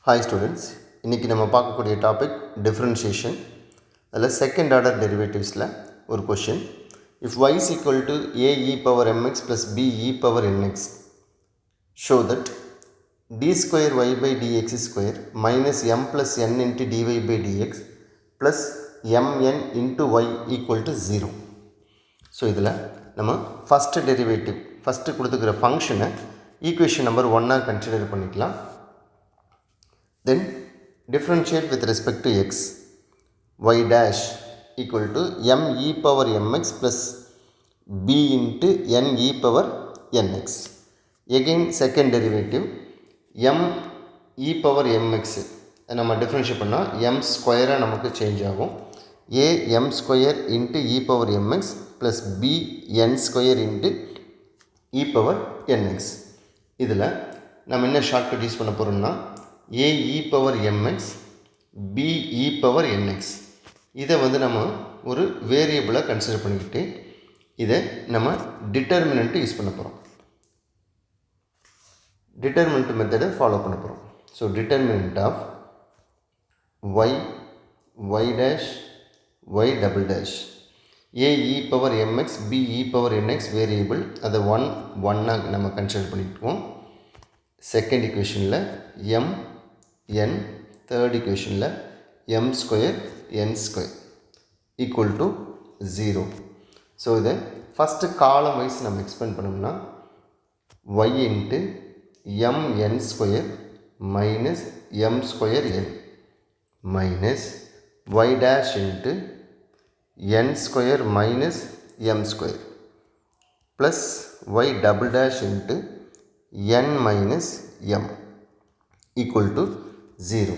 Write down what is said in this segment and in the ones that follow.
Hi students, இன்னைக்கு நம்ம பார்க்கக்கூடிய டாபிக் டிஃபரன்ஷியேஷன். அதில் செகண்ட் ஆர்டர் டெரிவேட்டிவ்ஸில் ஒரு question. If y is equal to a e power mx plus b e power nx, show that d square y by dx square minus m plus n into dy by dx plus mn into y equal to 0. So இதில் நம்ம first derivative first கொடுத்துக்கிற ஃபங்க்ஷனை equation number 1 consider பண்ணிக்கலாம். Then differentiate with respect to x. Y dash equal to m e power mx plus b into n e power nx. Again second derivative m e power mx நம்ம differentiate பண்ணால் m ஸ்கொயராக நமக்கு change ஆகும். a m square into e power mx plus b n square into e power nx. இதில் நம்ம என்ன shortcut use பண்ண போகிறோம்னா a e power mx b e power nx இதை நம்ம ஒரு வேரியபிளாக கன்சிடர் பண்ணிக்கிட்டு இதை நம்ம டிட்டர்மினன்ட் யூஸ் பண்ண போகிறோம். டிட்டர்மினன்ட் மெத்தடை ஃபாலோ பண்ண போகிறோம். So determinant of y dash y double dash a e power mx b e power nx variable அதை 1 நம்ம கன்சிடர் பண்ணிக்குவோம். செகண்ட் ஈக்குவேஷனில் m n, தேர்ட் ஈக்குவேஷனில் m square n square equal to 0. So இதை first காலம் wise நம்ம expand பண்ணோம்னா y into m n square minus m square n minus y dash into n square minus m square plus y double dash into n minus m equal to 0.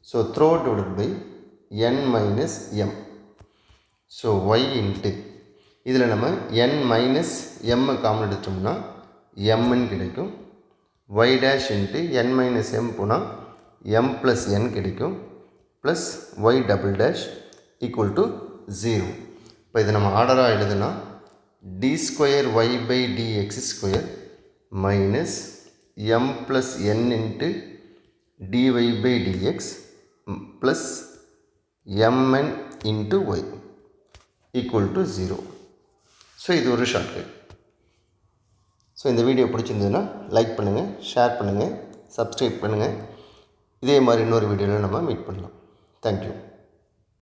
So throw divided by n minus m. So y into இதில் நம்ம n minus m common எடுத்தோம்னா mn கிடைக்கும். y dash into n minus m போனால் m plus n கிடைக்கும். plus y double dash equal to 0. இப்போ இதை நம்ம ஆர்டராக எழுதுனா d square y by dx square minus m plus n into dy by dx plus mn into y equal to 0. So இது ஒரு shortcut. So இந்த video பிடிச்சிருந்ததுன்னா like பண்ணுங்கள், share பண்ணுங்கள், சப்ஸ்கிரைப் பண்ணுங்கள். இதே மாதிரி இன்னொரு வீடியோவில் நம்ம மீட் பண்ணலாம். தேங்க்யூ.